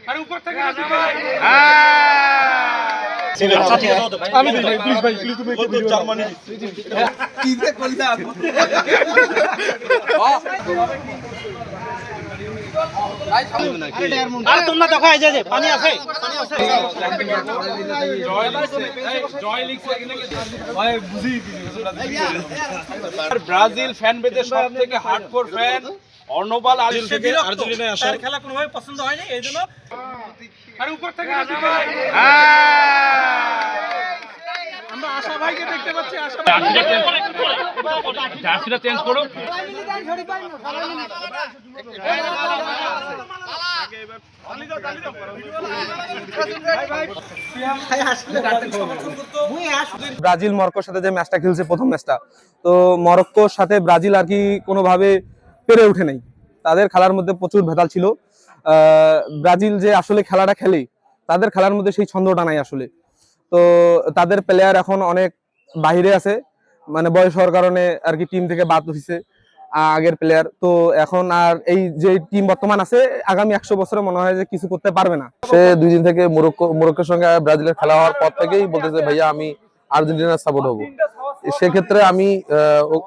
আমি প্লিজ ভাই প্লিজ তুমি একটু জার্মানি কি যে কইলা আর তোমরা দেখো এই যে পানি আছে জয় লিখছে ভাই বুঝি ব্রাজিল ফ্যান বেজে সবথেকে হার্ডকোর ফ্যান অর্ণবাল আদিল থেকে আর্জেন্টিনায় আসা খেলা কোনোভাবে পছন্দ হয়নি এইজন্য আর উপর থেকে আমরা আশা ভাইকে দেখতে পাচ্ছি আশা জার্সিটা চেঞ্জ করো ব্রাজিল মরক্কোর সাথে যে ম্যাচটা খেলছে প্রথম ম্যাচটা, তো মরক্কোর সাথে ব্রাজিল আর কি কোনোভাবে পেরে ওঠে নাই। তাদের খেলার মধ্যে প্রচুর ভেদাল ছিল। ব্রাজিল যে আসলে খেলাটা খেলে তাদের খেলার মধ্যে সেই ছন্দটা নাই আসলে। তো তাদের প্লেয়ার এখন অনেক বাইরে আছে, মানে বয়স হওয়ার কারণে আর কি টিম থেকে বাদ হয়েছে আগের প্লেয়ার। তো এখন আর এই যে টিম বর্তমান আছে আগামী 100 বছরে মনে হয় যে কিছু করতে পারবে না। সে 2 দিন থেকে মরক্কোর সঙ্গে ব্রাজিলের খেলা হওয়ার পর থেকেই বলতেছে ভাইয়া আমি আর্জেন্টিনার সাপোর্ট হবো। সেক্ষেত্রে আমি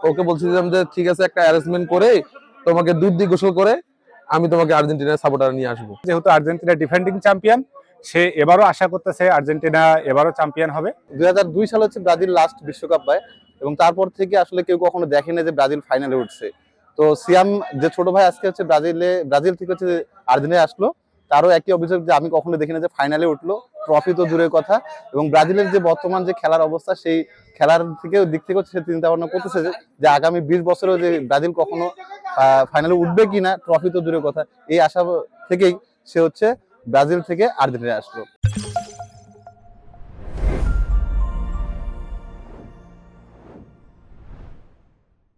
ওকে বলছিলাম যে ঠিক আছে, একটা অ্যারেঞ্জমেন্ট করে তোমাকে দুধ দিয়ে গোসল করে আমি তোমাকে আর্জেন্টিনার সাপোর্টার নিয়ে আসবো। যেহেতু আর্জেন্টিনা ডিফেন্ডিং চ্যাম্পিয়ন, সে এবারও আশা করতেছে আর্জেন্টিনা এবারও চ্যাম্পিয়ন হবে। 2002 সালে হচ্ছে ব্রাজিল লাস্ট বিশ্বকাপ পায় এবং তারপর থেকে আসলে কেউ কখনো দেখে না যে ব্রাজিল ফাইনালে উঠছে। তো সিয়াম যে ছোট ভাই আজকে হচ্ছে ব্রাজিল থেকে হচ্ছে আর্জেন্টিনায় আসলো, তারও একই অভিযোগ যে আমি কখনো দেখি না যে ফাইনালে উঠলো, ট্রফি তো দূরের কথা। এবং ব্রাজিলের যে বর্তমান যে খেলার অবস্থা, সেই খেলার দিক থেকে সে চিন্তা ভাবনা করতেছে যে আগামী 20 বছরেও যে ব্রাজিল কখনো ফাইনালে উঠবে কিনা, ট্রফি তো দূরের কথা। এই আশা থেকেই সে হচ্ছে ব্রাজিল থেকে আর্জেন্টিনায় আসলো।